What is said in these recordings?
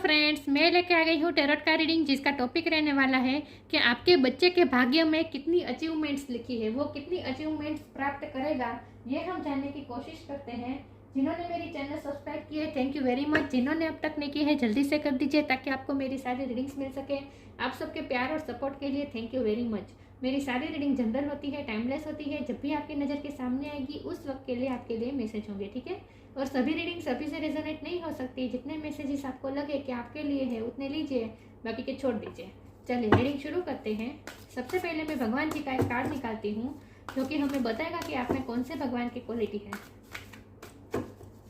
Friends, मैं लेके आ गई हूँ टैरोट का रीडिंग, जिसका टॉपिक रहने वाला है कि आपके बच्चे के भाग्य में कितनी अचीवमेंट्स लिखी है, वो कितनी अचीवमेंट्स प्राप्त करेगा, ये हम जानने की कोशिश करते हैं। जिन्होंने मेरी चैनल सब्सक्राइब की है, थैंक यू वेरी मच। जिन्होंने अब तक नहीं की है, जल्दी से कर दीजिए ताकि आपको मेरी सारी रीडिंग्स मिल सके। आप सबके प्यार और सपोर्ट के लिए थैंक यू वेरी मच। मेरी सारी रीडिंग जनरल होती है, टाइमलेस होती है। जब भी आपकी नज़र के सामने आएगी उस वक्त के लिए आपके लिए मैसेज होंगे, ठीक है। और सभी रीडिंग सभी से रेजोनेट नहीं हो सकती। जितने मैसेजेस आपको लगे कि आपके लिए है उतने लीजिए, बाकी के छोड़ दीजिए। चलिए रीडिंग शुरू करते हैं। सबसे पहले मैं भगवान जी का एक कार्ड निकालती हूँ जो कि हमें बताएगा कि आप में कौन से भगवान की क्वालिटी है।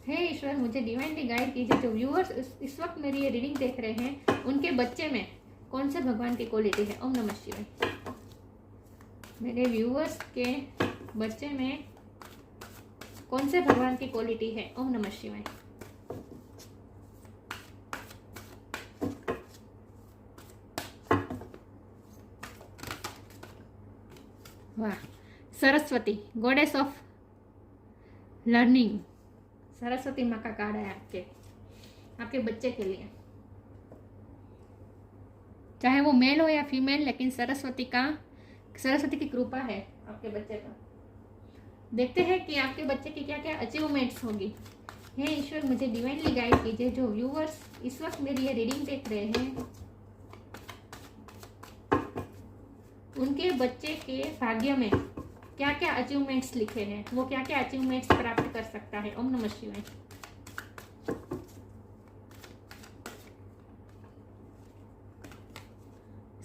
हे ईश्वर, मुझे डिवाइनली गाइड कीजिए। जो व्यूअर्स इस वक्त मेरी ये रीडिंग देख रहे हैं, उनके बच्चे में कौन से भगवान की क्वालिटी है। ओम नमः शिवाय। मेरे व्यूअर्स के बच्चे में कौन से भगवान की क्वालिटी है। ओम नमः शिवाय। वाह, Saraswati, goddess of learning. Saraswati माँ का कार्ड है आपके बच्चे के लिए, चाहे वो मेल हो या फीमेल, लेकिन सरस्वती की कृपा है आपके बच्चे पर। देखते हैं कि आपके बच्चे की क्या क्या अचीवमेंट्स होगी। हे ईश्वर, मुझे डिवाइनली गाइड कीजिए। जो व्यूअर्स इस वक्त मेरी ये रीडिंग देख रहे हैं, उनके बच्चे के भाग्य में क्या क्या अचीवमेंट्स लिखे हैं, वो क्या क्या अचीवमेंट्स प्राप्त कर सकता है। ओम नमः शिवाय।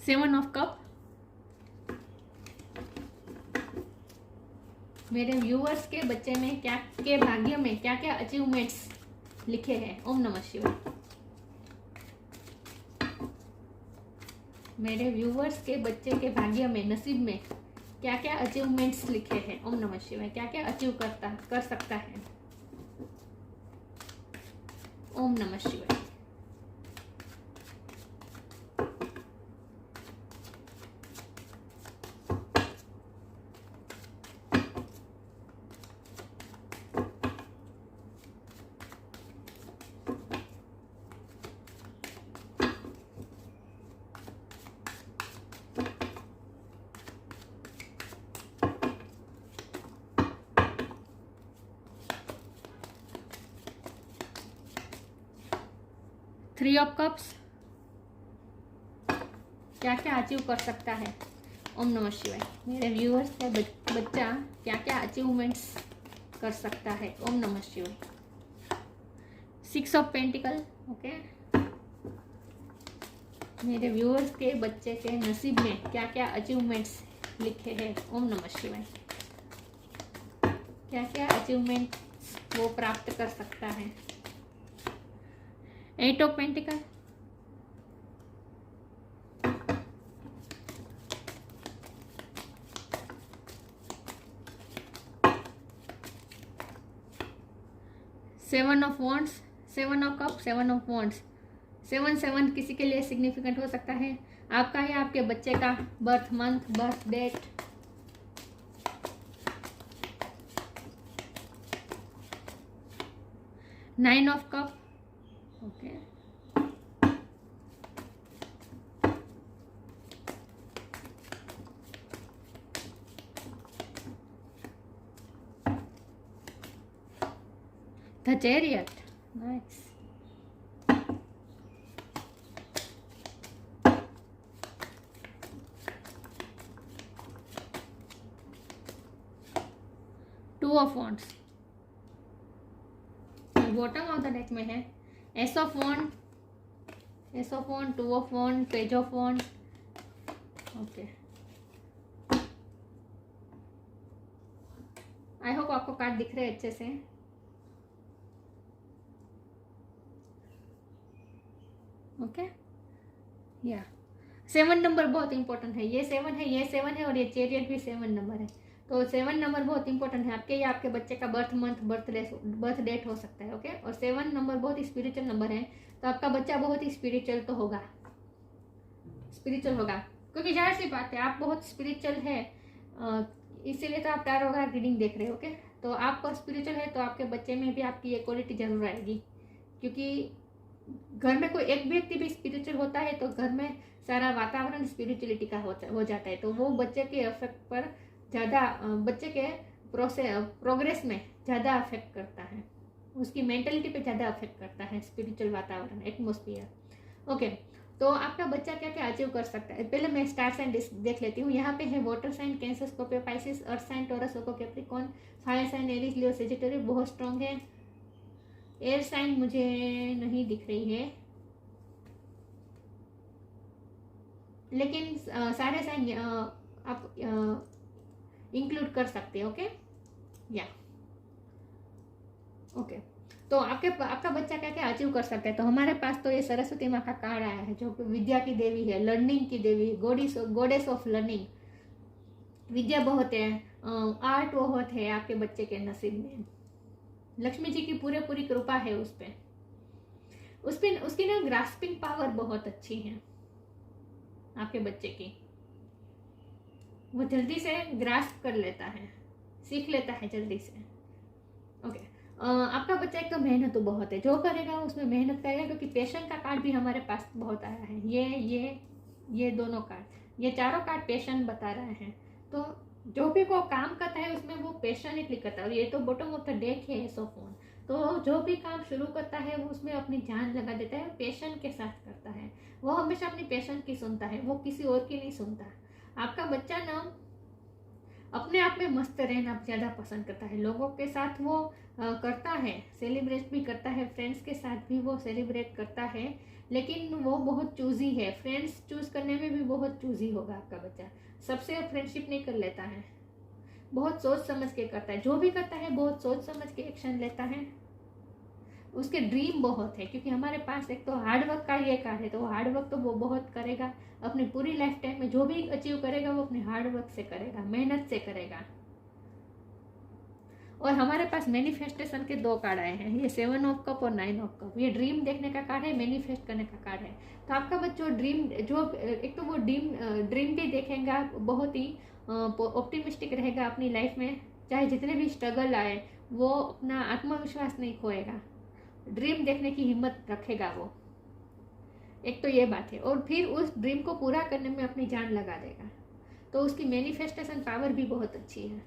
Seven of cup. मेरे व्यूअर्स के बच्चे में के भाग्य में क्या क्या अचीवमेंट्स लिखे हैं। ओम नमः शिवाय। मेरे व्यूअर्स के बच्चे के भाग्य में, नसीब में क्या क्या अचीवमेंट्स लिखे हैं। ओम नमः शिवाय। क्या क्या अचीव कर सकता है। ओम नमः शिवाय। Three of cups. क्या क्या अचीव कर सकता है। ओम नमः शिवाय। मेरे व्यूअर्स का बच्चा क्या क्या अचीवमेंट्स कर सकता है। ओम नमः शिवाय। Six of pentacle. ओके, मेरे व्यूअर्स के बच्चे के नसीब में क्या क्या अचीवमेंट्स लिखे हैं। ओम नमः शिवाय। क्या क्या अचीवमेंट्स वो प्राप्त कर सकता है। Eight of pentacles. Seven of wands, seven of cups, seven of wands. Seven seven किसी के लिए सिग्निफिकेंट हो सकता है, आपका या आपके बच्चे का birth month, birth date. Nine of cups. Okay, the chariot. Nice. Two of wands bottom of the deck में है। Ace of wand, ace of wand, two of wand, page of wand. Okay, I hope आपको card दिख रहे हैं अच्छे से। Okay, या seven number बहुत इंपॉर्टेंट है। ये सेवन है, ये सेवन है, और ये चैरियट भी सेवन नंबर है। तो सेवन नंबर बहुत इंपॉर्टेंट है आपके या आपके बच्चे का बर्थ मंथ, बर्थ डेट हो सकता है। ओके, और सेवन नंबर बहुत स्पिरिचुअल नंबर है, तो आपका बच्चा बहुत ही स्पिरिचुअल तो होगा, स्पिरिचुअल होगा, क्योंकि जाहिर सी बात है आप बहुत स्पिरिचुअल है, इसीलिए तो आप टैरो का रीडिंग देख रहे हो। ओके, तो आप स्पिरिचुअल है तो आपके बच्चे में भी आपकी ये क्वालिटी जरूर आएगी, क्योंकि घर में कोई एक व्यक्ति भी स्पिरिचुअल होता है तो घर में सारा वातावरण स्पिरिचुअलिटी का हो जाता है। तो वो बच्चे के अफेक्ट पर ज़्यादा, बच्चे के प्रोग्रेस में ज़्यादा अफेक्ट करता है, उसकी मेंटलिटी पे ज़्यादा अफेक्ट करता है स्पिरिचुअल वातावरण, एटमोस्फियर। ओके, तो आपका बच्चा क्या क्या अचीव कर सकता है, पहले मैं स्टार साइन देख लेती हूँ। यहाँ पे है water sign Cancer, Scorpio, Pisces, earth sign Taurus, Virgo, Capricorn, fire sign Aries, Leo, Sagittarius बहुत स्ट्रॉन्ग है। एयर साइन मुझे नहीं दिख रही है, लेकिन सारे साइन आप इंक्लूड कर सकते हैं। ओके या ओके, तो आपका बच्चा क्या क्या अचीव कर सकता है। तो हमारे पास तो ये सरस्वती माँ का कार्ड आया है जो विद्या की देवी है, लर्निंग की देवी, गॉडेस ऑफ लर्निंग। विद्या बहुत है, आर्ट बहुत है आपके बच्चे के नसीब में। लक्ष्मी जी की पूरी कृपा है उस पे उसकी ना ग्रास्पिंग पावर बहुत अच्छी है आपके बच्चे की। वो जल्दी से ग्रास्प कर लेता है, सीख लेता है जल्दी से। ओके, आपका बच्चा एक तो मेहनत तो बहुत है, जो करेगा उसमें मेहनत करेगा, क्योंकि पैशन का कार्ड भी हमारे पास बहुत आया है। ये दोनों कार्ड, ये चारों कार्ड पैशन बता रहे हैं। तो जो भी वो काम करता है उसमें वो पैशनेटली करता है। और ये तो बॉटम ऑफ द डेक है एस ऑफ वन। तो जो भी काम शुरू करता है वो उसमें अपनी जान लगा देता है, पैशन के साथ करता है। वो हमेशा अपनी पैशन की सुनता है, वो किसी और की नहीं सुनता। आपका बच्चा ना अपने आप में मस्त रहना ज़्यादा पसंद करता है। लोगों के साथ वो करता है, सेलिब्रेट भी करता है, फ्रेंड्स के साथ भी वो सेलिब्रेट करता है, लेकिन वो बहुत चूजी है। फ्रेंड्स चूज करने में भी बहुत चूजी होगा आपका बच्चा, सबसे फ्रेंडशिप नहीं कर लेता है, बहुत सोच समझ के करता है। जो भी करता है बहुत सोच समझ के एक्शन लेता है। उसके ड्रीम बहुत है, क्योंकि हमारे पास एक तो हार्डवर्क का ये कार्ड है, तो वो हार्डवर्क तो वो बहुत करेगा अपनी पूरी लाइफ टाइम में। जो भी अचीव करेगा वो अपने हार्डवर्क से करेगा, मेहनत से करेगा। और हमारे पास मैनिफेस्टेशन के 2 कार्ड आए हैं, ये 7 ऑफ कप और 9 ऑफ कप। ये ड्रीम देखने का कार्ड है, मैनिफेस्ट करने का कार्ड है। तो आपका बच्चा ड्रीम, जो एक तो वो ड्रीम भी देखेगा, बहुत ही ऑप्टिमिस्टिक रहेगा अपनी लाइफ में। चाहे जितने भी स्ट्रगल आए वो अपना आत्मविश्वास नहीं खोएगा, ड्रीम देखने की हिम्मत रखेगा वो। एक तो ये बात है, और फिर उस ड्रीम को पूरा करने में अपनी जान लगा देगा। तो उसकी मैनिफेस्टेशन पावर भी बहुत अच्छी है।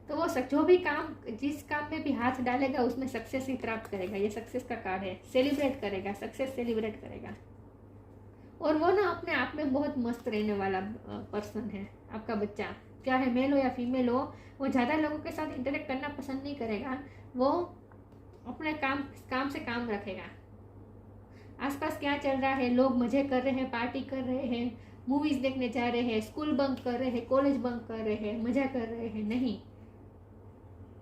तो वो जो भी काम, जिस काम में भी हाथ डालेगा उसमें सक्सेस ही प्राप्त करेगा। ये सक्सेस का कार्ड है, सेलिब्रेट करेगा, सक्सेस सेलिब्रेट करेगा। और वो ना अपने आप में बहुत मस्त रहने वाला पर्सन है आपका बच्चा, क्या है मेल हो या फीमेल हो। वो ज़्यादा लोगों के साथ इंटरेक्ट करना पसंद नहीं करेगा, वो अपने काम से काम रखेगा। आसपास क्या चल रहा है, लोग मजे कर रहे हैं, पार्टी कर रहे हैं, मूवीज देखने जा रहे हैं, स्कूल बंक कर रहे हैं, कॉलेज बंक कर रहे हैं, मजा कर रहे हैं, नहीं,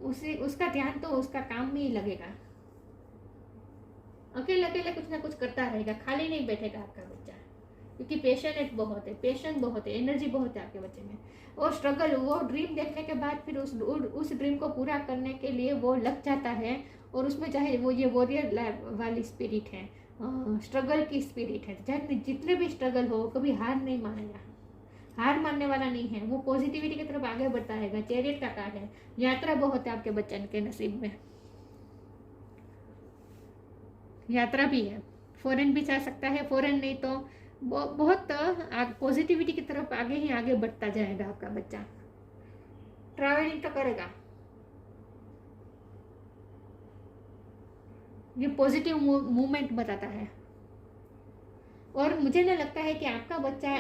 उसका ध्यान तो उसका काम में ही लगेगा। अकेले अकेले कुछ ना कुछ करता रहेगा, खाली नहीं बैठेगा आपका बच्चा, क्योंकि पैशनेट बहुत है, पैशन बहुत है, एनर्जी बहुत है आपके बच्चे में। और स्ट्रगल, वो ड्रीम देखने के बाद फिर उस ड्रीम को पूरा करने के लिए वो लग जाता है। और उसमें चाहे वो ये वॉरियर वाली स्पिरिट है, स्ट्रगल की स्पिरिट है, चाहे जितने भी स्ट्रगल हो कभी हार नहीं मानेगा, हार मानने वाला नहीं है, वो पॉजिटिविटी की तरफ आगे बढ़ता रहेगा। चैरियट का कार्ड है, यात्रा बहुत है आपके बच्चन के नसीब में, यात्रा भी है, फॉरेन भी जा सकता है, फॉरेन नहीं तो बहुत पॉजिटिविटी की तरफ आगे ही आगे बढ़ता जाएगा आपका बच्चा, ट्रैवलिंग तो करेगा। ये पॉजिटिव मूवमेंट बताता है। और मुझे ना लगता है कि आपका बच्चा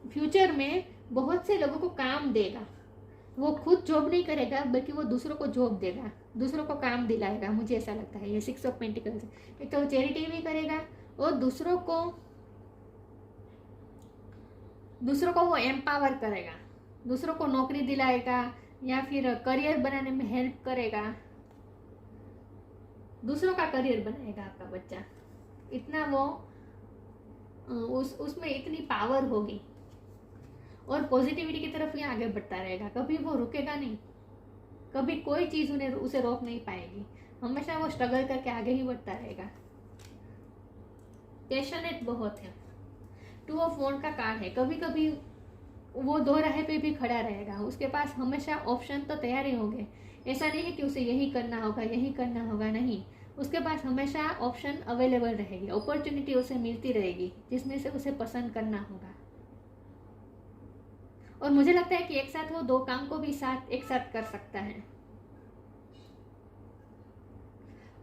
फ्यूचर में बहुत से लोगों को काम देगा। वो खुद जॉब नहीं करेगा बल्कि वो दूसरों को जॉब देगा, दूसरों को काम दिलाएगा, मुझे ऐसा लगता है। ये 6 ऑफ पेंटिकल्स, एक तो वो चैरिटी भी करेगा और दूसरों को वो एम्पावर करेगा, दूसरों को नौकरी दिलाएगा या फिर करियर बनाने में हेल्प करेगा, दूसरों का करियर बनाएगा आपका बच्चा। इतना वो उसमें इतनी पावर होगी और पॉजिटिविटी की तरफ ये आगे बढ़ता रहेगा, कभी वो रुकेगा नहीं, कभी कोई चीज़ उसे रोक नहीं पाएगी, हमेशा वो स्ट्रगल करके आगे ही बढ़ता रहेगा। पैशनेट बहुत है। 2 ऑफ वॉन्ड का कार्ड है, कभी कभी वो 2 राह पे भी खड़ा रहेगा, उसके पास हमेशा ऑप्शन तो तैयार ही होंगे। ऐसा नहीं है कि उसे यही करना होगा, नहीं, उसके पास हमेशा ऑप्शन अवेलेबल रहेगी, अपॉर्चुनिटी उसे मिलती रहेगी जिसमें से उसे पसंद करना होगा। और मुझे लगता है कि एक साथ वो 2 काम को भी एक साथ कर सकता है।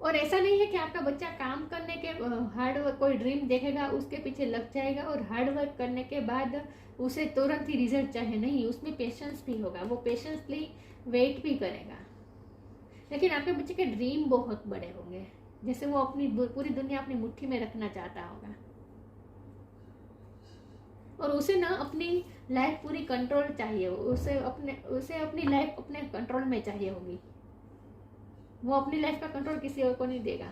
और ऐसा नहीं है कि आपका बच्चा काम करने के हार्ड वर्क, कोई ड्रीम देखेगा उसके पीछे लग जाएगा और हार्ड वर्क करने के बाद उसे तुरंत ही रिजल्ट चाहिए, नहीं, उसमें पेशेंस भी होगा, वो पेशेंसली वेट भी करेगा। लेकिन आपके बच्चे के ड्रीम बहुत बड़े होंगे, जैसे वो अपनी पूरी दुनिया अपनी मुट्ठी में रखना चाहता होगा और उसे ना अपनी लाइफ पूरी कंट्रोल चाहिए, उसे अपनी लाइफ अपने कंट्रोल में चाहिए होगी। वो अपनी लाइफ का कंट्रोल किसी और को नहीं देगा।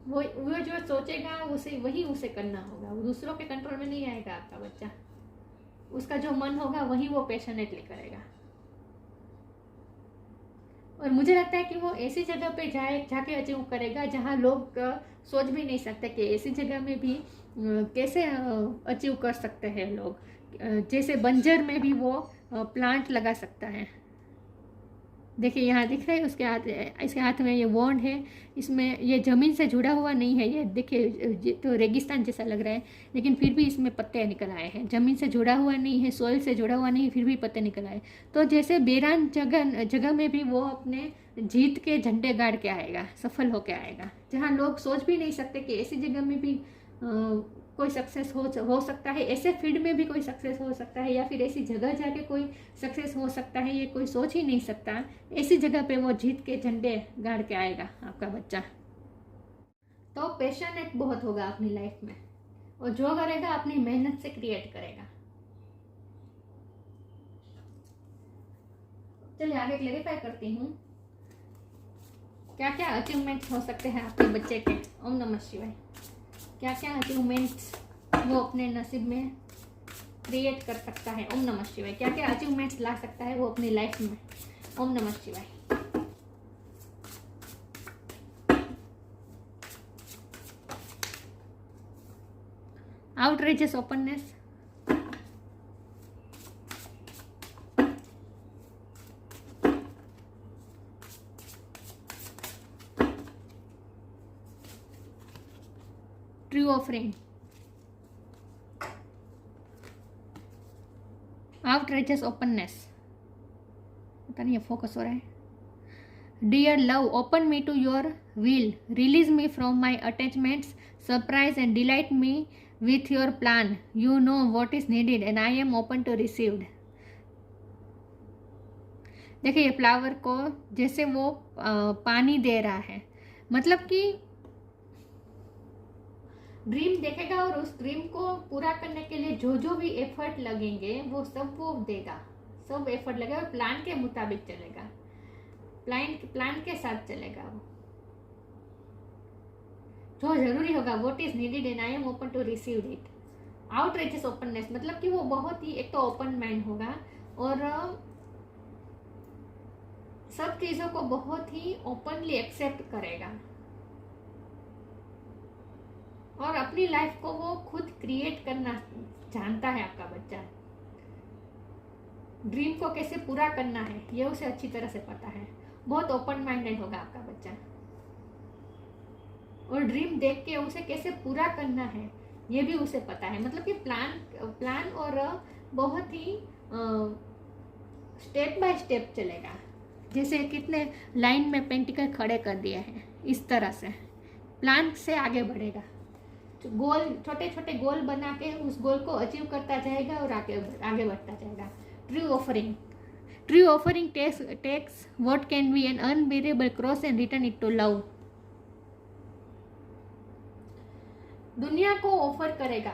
वो जो सोचेगा वही उसे करना होगा, वो दूसरों के कंट्रोल में नहीं आएगा आपका बच्चा। उसका जो मन होगा वही वो पैशनेटली करेगा। और मुझे लगता है कि वो ऐसी जगह पे जाके अचीव करेगा जहाँ लोग सोच भी नहीं सकते कि ऐसी जगह में भी कैसे अचीव कर सकते हैं लोग। जैसे बंजर में भी वो प्लांट लगा सकता है। देखिए यहाँ दिख रहा है इसके हाथ में ये वॉन्ड है, इसमें ये ज़मीन से जुड़ा हुआ नहीं है। ये देखिए तो रेगिस्तान जैसा लग रहा है, लेकिन फिर भी इसमें पत्ते निकल आए हैं। ज़मीन से जुड़ा हुआ नहीं है, सॉइल से जुड़ा हुआ नहीं है, फिर भी पत्ते निकल आए। तो जैसे बेरान जगह में भी वो अपने जीत के झंडे गाड़ के आएगा, सफल होके आएगा, जहाँ लोग सोच भी नहीं सकते कि ऐसी जगह में भी कोई सक्सेस हो सकता है, ऐसे फील्ड में भी कोई सक्सेस हो सकता है, या फिर ऐसी जगह जाके कोई सक्सेस हो सकता है, ये कोई सोच ही नहीं सकता। ऐसी जगह पे वो जीत के झंडे गाड़ के आएगा आपका बच्चा। तो पैशनेट बहुत होगा अपनी लाइफ में, और जो करेगा अपनी मेहनत से क्रिएट करेगा। चलिए आगे क्लेरिफाई करती हूँ क्या क्या अचीवमेंट्स हो सकते हैं आपके बच्चे के। ओम नमः शिवाय। क्या क्या अचीवमेंट्स वो अपने नसीब में क्रिएट कर सकता है। ओम नमः शिवाय। क्या क्या अचीवमेंट्स ला सकता है वो अपनी लाइफ में। ओम नमः शिवाय। outrageous openness, true offering, outrageous openness, पता नहीं ये फोकस हो रहा है। Dear love, open me to your will, release me from my attachments, surprise and delight me with your plan. You know what is needed and I am open to received. देखिए ये flower को जैसे वो पानी दे रहा है, मतलब कि ड्रीम देखेगा और उस ड्रीम को पूरा करने के लिए जो भी एफर्ट लगेंगे वो सब वो देगा, सब एफर्ट लगेगा और प्लान के मुताबिक चलेगा, प्लान के साथ चलेगा। वो जो जरूरी होगा, what is needed and I am open to receive it. Outrageous openness मतलब कि वो बहुत ही एक तो ओपन माइंड होगा और सब चीजों को बहुत ही ओपनली एक्सेप्ट करेगा और अपनी लाइफ को वो खुद क्रिएट करना जानता है। आपका बच्चा ड्रीम को कैसे पूरा करना है ये उसे अच्छी तरह से पता है। बहुत ओपन माइंडेड होगा आपका बच्चा और ड्रीम देख के उसे कैसे पूरा करना है ये भी उसे पता है। मतलब कि प्लान और बहुत ही स्टेप बाय स्टेप चलेगा। जैसे कितने लाइन में पेंटिकल खड़े कर दिए हैं, इस तरह से प्लान से आगे बढ़ेगा। गोल छोटे छोटे गोल बना के उस गोल को अचीव करता जाएगा और आगे बढ़ता जाएगा। True offering takes what can be an unbearable cross and return it to love. दुनिया को ऑफर करेगा।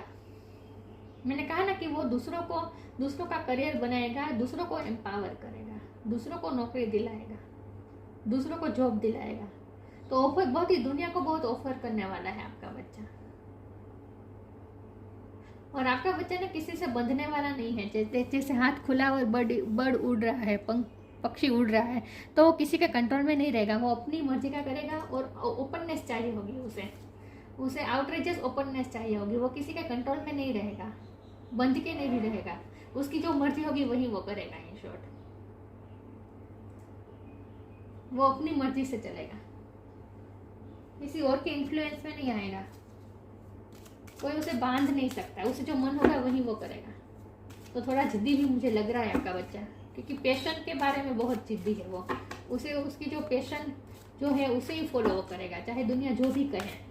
मैंने कहा ना कि वो दूसरों का करियर बनाएगा, दूसरों को एम्पावर करेगा, दूसरों को नौकरी दिलाएगा, दूसरों को जॉब दिलाएगा। तो ऑफर बहुत ही दुनिया को बहुत ऑफर करने वाला है आपका बच्चा। और आपका बच्चा ना किसी से बंधने वाला नहीं है। जैसे हाथ खुला और बर्ड उड़ रहा है, पक्षी उड़ रहा है, तो वो किसी के कंट्रोल में नहीं रहेगा। वो अपनी मर्जी का करेगा और ओपननेस चाहिए होगी उसे आउटरेजियस ओपननेस चाहिए होगी। वो किसी के कंट्रोल में नहीं रहेगा, बंध के नहीं भी रहेगा। उसकी जो मर्जी होगी वही वो करेगा। इन शॉर्ट वो अपनी मर्जी से चलेगा। किसी और के इन्फ्लुएंस में नहीं आएगा, कोई उसे बांध नहीं सकता, उसे जो मन होगा वही वो करेगा। तो थोड़ा जिद्दी भी मुझे लग रहा है आपका बच्चा, क्योंकि पैशन के बारे में बहुत जिद्दी है वो, उसे उसकी जो पैशन जो है उसे ही फॉलो वो करेगा, चाहे दुनिया जो भी कहे।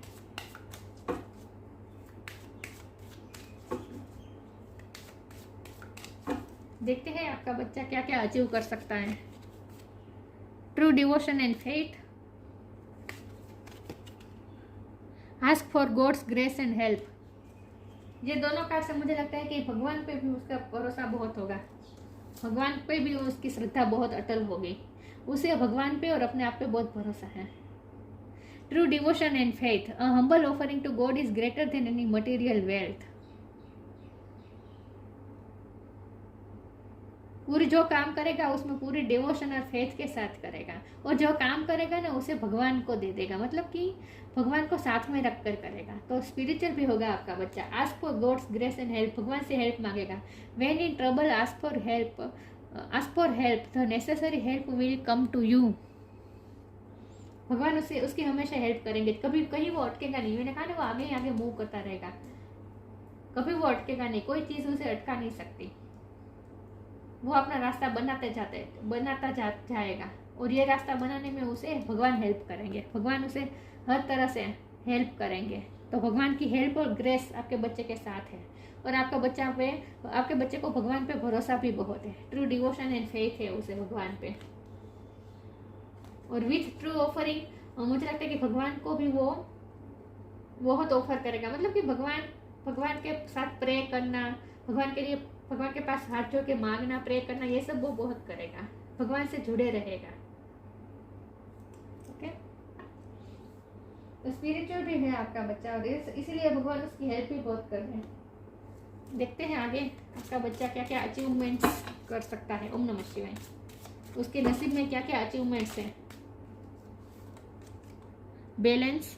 देखते हैं आपका बच्चा क्या क्या अचीव कर सकता है। True devotion and faith, ask for God's grace and help. ये दोनों कार्ड से मुझे लगता है कि भगवान पे भी उसका भरोसा बहुत होगा, भगवान पे भी उसकी श्रद्धा बहुत अटल होगी, उसे भगवान पे और अपने आप पे बहुत भरोसा है। True devotion and faith, a humble offering to God is greater than any material wealth. पूरी जो काम करेगा उसमें पूरी डिवोशन और फेथ के साथ करेगा, और जो काम करेगा ना उसे भगवान को दे देगा, मतलब कि भगवान को साथ में रख कर करेगा। तो स्पिरिचुअल भी होगा आपका बच्चा। Ask for God's grace and help, भगवान से हेल्प मांगेगा। When in trouble ask for help, the necessary help will come to you. भगवान उसे उसकी हमेशा हेल्प करेंगे, कभी कहीं वो अटकेगा नहीं। मैंने कहा ना वो आगे आगे मूव करता रहेगा, कभी वो अटकेगा नहीं, कोई चीज़ उसे अटका नहीं सकती। वो अपना रास्ता बनाता जाएगा, और ये रास्ता बनाने में उसे भगवान हेल्प करेंगे, भगवान उसे हर तरह से हेल्प करेंगे। तो भगवान की हेल्प और ग्रेस आपके बच्चे के साथ है, और आपके बच्चे को भगवान पे भरोसा भी बहुत है। ट्रू डिवोशन एंड फेथ है उसे भगवान पे, और विथ ट्रू ऑफरिंग मुझे लगता है कि भगवान को भी वो बहुत ऑफर करेगा, मतलब कि भगवान के साथ प्रे करना, भगवान के लिए भगवान के पास हाथ जोड़ के मांगना, प्रे करना, ये सब वो बहुत करेगा, भगवान से जुड़े रहेगा। ओके, तो स्पिरिचुअल भी है आपका बच्चा, और इसीलिए भगवान उसकी हेल्प भी बहुत कर रहे हैं। देखते हैं आगे आपका बच्चा क्या क्या अचीवमेंट्स कर सकता है। ओम नमः शिवाय। उसके नसीब में क्या क्या अचीवमेंट्स हैं। Balance,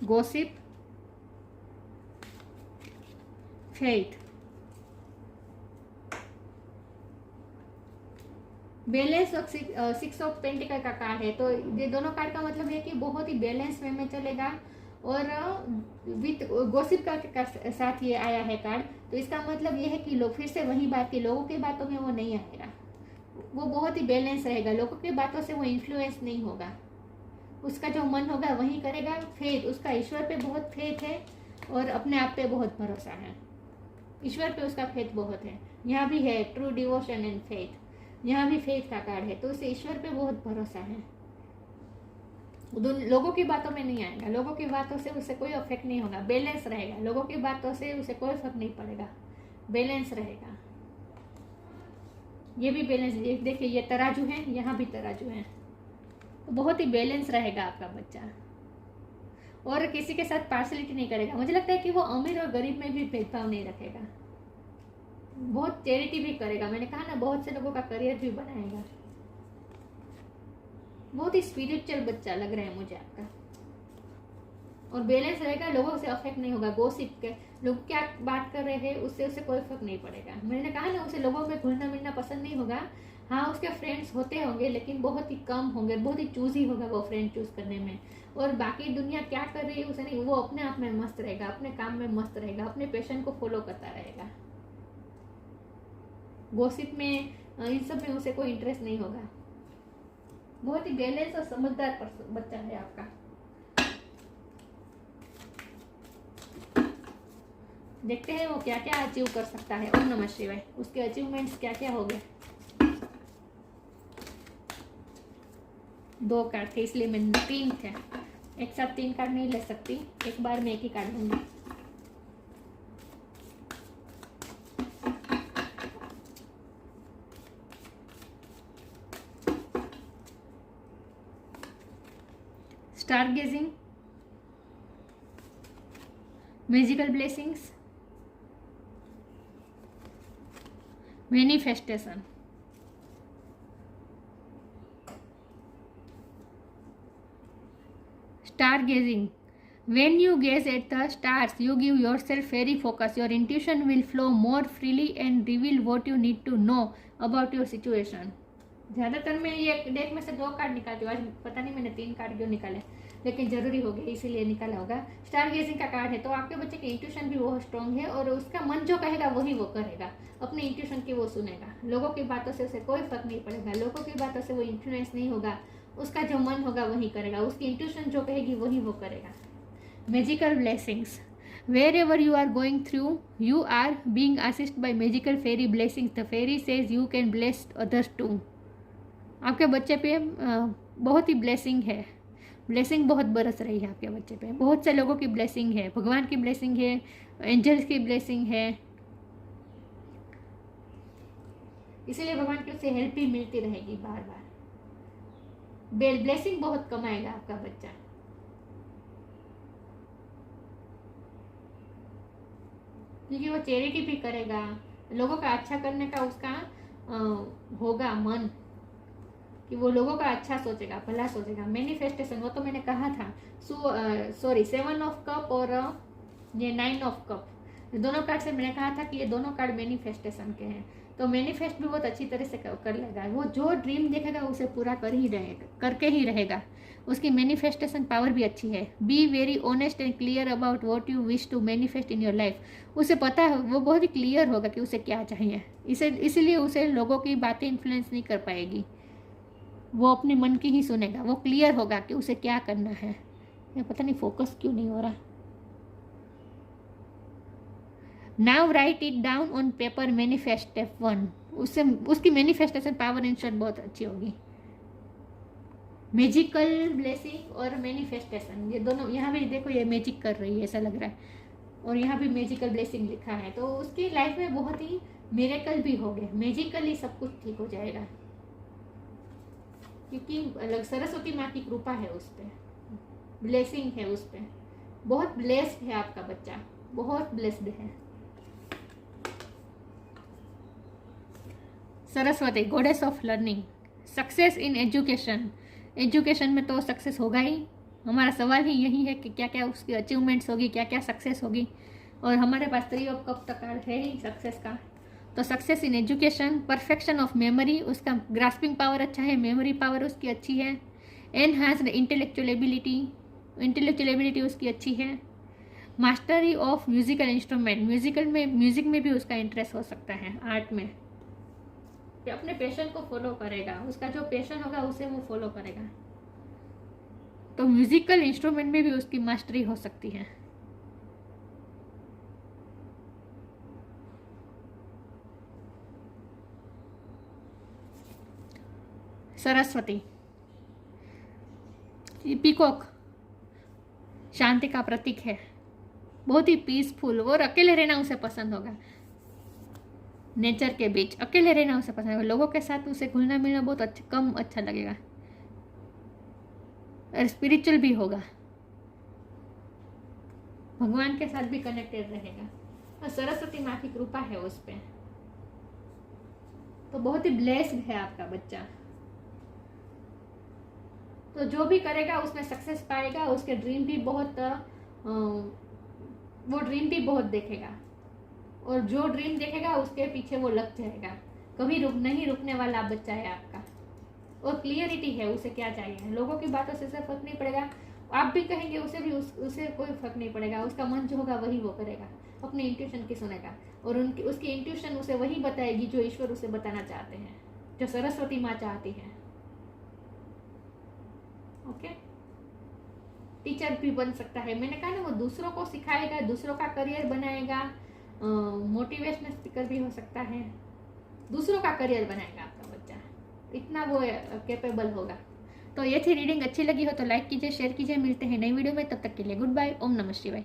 gossip, faith। बैलेंस और 6 ऑफ पेंटिकल का कार्ड है, तो ये दोनों कार्ड का मतलब है कि बहुत ही बैलेंस वे में चलेगा, और विथ गॉसिप का साथ ये आया है कार्ड। तो इसका मतलब ये है कि लोग फिर से वही बात की, लोगों की बातों में वो नहीं आएगा, वो बहुत ही बैलेंस रहेगा, लोगों की बातों से वो इन्फ्लुएंस नहीं होगा, उसका जो मन होगा वही करेगा। फेथ, उसका ईश्वर पे बहुत फेथ है, और अपने आप पे बहुत भरोसा है, ईश्वर पे उसका फेथ बहुत है। यहाँ भी है ट्रू डिवोशन एंड फेथ, यहाँ भी फेथ का कार्ड है, तो उसे ईश्वर पे बहुत भरोसा है, लोगों की बातों में नहीं आएगा, लोगों की बातों से उसे कोई अफेक्ट नहीं होगा, बैलेंस रहेगा, लोगों की बातों से उसे कोई फर्क नहीं पड़ेगा, बैलेंस रहेगा। ये भी बैलेंस, देखिए ये तराजू है, यहाँ भी तराजू है, तो बहुत ही बैलेंस रहेगा आपका बच्चा, और किसी के साथ पार्शलिटी नहीं करेगा। मुझे लगता है कि वो अमीर और गरीब में भी भेदभाव नहीं रखेगा, बहुत चैरिटी भी करेगा। मैंने कहा ना बहुत से लोगों का करियर भी बनाएगा। बहुत ही स्पिरिचुअल बच्चा लग रहा है मुझे आपका, और बैलेंस रहेगा, लोगों से अफेक्ट नहीं होगा। गॉसिप के लोग क्या बात कर रहे हैं उससे उसे कोई फर्क नहीं पड़ेगा। मैंने कहा ना उसे लोगों में घुलना मिलना पसंद नहीं होगा। हाँ उसके फ्रेंड्स होते होंगे, लेकिन बहुत ही कम होंगे, बहुत ही चूज ही होगा वो फ्रेंड चूज करने में, और बाकी दुनिया क्या कर रही है उसे नहीं, वो अपने आप में मस्त रहेगा, अपने काम में मस्त रहेगा, अपने पैशन को फॉलो करता रहेगा। गॉसिप में इन सब में उसे कोई इंटरेस्ट नहीं होगा। बहुत ही बैलेंस और समझदार बच्चा है आपका। देखते हैं वो क्या क्या अचीव कर सकता है। ओम नमः शिवाय। उसके अचीवमेंट्स क्या क्या हो गए। 2 कार्ड थे इसलिए मैंने 3 थे, एक साथ 3 कार्ड नहीं ले सकती, एक बार में एक ही कार्ड लूंगी। Star gazing, magical blessings, manifestation. Star gazing, when you gaze at the stars you give yourself very focus, your intuition will flow more freely and reveal what you need to know about your situation. ज़्यादातर मैं ये deck में से 2 card निकालती हूँ, आज पता नहीं मैंने 3 कार्ड क्यों निकाले, लेकिन जरूरी हो गया इसीलिए निकाला होगा। स्टार गेजिंग का कार्ड है, तो आपके बच्चे की इंट्यूशन भी बहुत स्ट्रांग है और उसका मन जो कहेगा वही वो करेगा, अपने इंट्यूशन की वो सुनेगा। लोगों की बातों से उसे कोई फर्क नहीं पड़ेगा, लोगों की बातों से वो इन्फ्लुएंस नहीं होगा, उसका जो मन होगा वही करेगा, उसकी इंट्यूशन जो कहेगी वही वो करेगा। Magical blessings, wherever you are going through you are being assisted by magical fairy blessings, the fairy says you can bless others too. आपके बच्चे पे बहुत ही ब्लेसिंग है, ब्लेसिंग बहुत बरस रही है आपके बच्चे पे, बहुत से लोगों की ब्लेसिंग है, भगवान की ब्लेसिंग है, एंजल्स की ब्लेसिंग है, इसीलिए भगवान की उससे हेल्प भी मिलती रहेगी बार बार। ब्लेसिंग बहुत कमाएगा आपका बच्चा, क्योंकि वो चैरिटी भी करेगा, लोगों का अच्छा करने का उसका होगा मन, कि वो लोगों का अच्छा सोचेगा, भला सोचेगा। मैनिफेस्टेशन, वो तो मैंने कहा था, सॉरी 7 ऑफ कप और ये 9 ऑफ कप, दोनों कार्ड से मैंने कहा था कि ये दोनों कार्ड मैनिफेस्टेशन के हैं, तो मैनिफेस्ट भी बहुत अच्छी तरह से कर लेगा। वो जो ड्रीम देखेगा उसे पूरा करके ही रहेगा, उसकी मैनिफेस्टेशन पावर भी अच्छी है। Be very honest and clear about what you wish to manifest in your life, उसे पता है, वो बहुत ही क्लियर होगा कि उसे क्या चाहिए, इसीलिए उसे लोगों की बातें इन्फ्लुएंस नहीं कर पाएगी, वो अपने मन की ही सुनेगा, वो क्लियर होगा कि उसे क्या करना है। ये पता नहीं फोकस क्यों नहीं हो रहा। Now right it down on paper, manifest step 1, उससे उसकी मैनिफेस्टेशन पावर इन शॉर्ट बहुत अच्छी होगी। मैजिकल ब्लेसिंग और मैनिफेस्टेशन, ये दोनों, यहाँ भी देखो ये मैजिक कर रही है ऐसा लग रहा है, और यहाँ भी मैजिकल ब्लेसिंग लिखा है, तो उसकी लाइफ में बहुत ही मिरेकल भी हो गए, मैजिकली सब कुछ ठीक हो जाएगा, क्योंकि अलग सरस्वती माँ की कृपा है उस पर, ब्लेसिंग है उस पर, बहुत ब्लेस्ड है आपका बच्चा, बहुत ब्लेस्ड है। Saraswati, goddess of learning, success in education, education में तो सक्सेस होगा ही, हमारा सवाल ही यही है कि क्या क्या उसकी अचीवमेंट्स होगी, क्या क्या सक्सेस होगी, और हमारे पास 3 ऑफ कप तक है ही सक्सेस का, तो success in education, perfection of memory, उसका ग्रास्पिंग पावर अच्छा है, मेमोरी पावर उसकी अच्छी है, एनहांस्ड इंटेलेक्चुअल एबिलिटी उसकी अच्छी है, mastery of musical instrument, music में भी उसका इंटरेस्ट हो सकता है, आर्ट में, कि अपने पैशन को फॉलो करेगा, उसका जो पैशन होगा उसे वो फॉलो करेगा, तो म्यूजिकल इंस्ट्रूमेंट में भी उसकी मास्टरी हो सकती है। सरस्वती, पीकॉक, शांति का प्रतीक है, बहुत ही पीसफुल, और अकेले रहना उसे पसंद होगा, नेचर के बीच अकेले रहना उसे पसंद है, लोगों के साथ उसे घुलना मिलना बहुत कम अच्छा लगेगा, और स्पिरिचुअल भी होगा, भगवान के साथ भी कनेक्टेड रहेगा, और सरस्वती माँ की कृपा है उस पर, तो बहुत ही ब्लेस्ड है आपका बच्चा, तो जो भी करेगा उसमें सक्सेस पाएगा, उसके ड्रीम भी बहुत वो ड्रीम भी बहुत देखेगा, और जो ड्रीम देखेगा उसके पीछे वो लग जाएगा, कभी नहीं रुकने वाला बच्चा है आपका, और क्लियरिटी है उसे क्या चाहिए, लोगों की बातों से फर्क नहीं पड़ेगा, आप भी कहेंगे उसे भी उसे कोई फर्क नहीं पड़ेगा, उसका मन जो होगा वही वो करेगा, अपने इंट्यूशन की सुनेगा, और उसकी इंट्यूशन उसे वही बताएगी जो ईश्वर उसे बताना चाहते हैं, जो सरस्वती माँ चाहती है। ओके, टीचर भी बन सकता है, मैंने कहा ना, वो दूसरों को सिखाएगा, दूसरों का करियर बनाएगा, मोटिवेशनल स्पीकर भी हो सकता है, दूसरों का करियर बनाएगा आपका बच्चा, इतना वो कैपेबल होगा। तो ये थी रीडिंग, अच्छी लगी हो तो लाइक कीजिए, शेयर कीजिए, मिलते हैं नई वीडियो में, तब तक के लिए गुड बाय, ओम नमः शिवाय।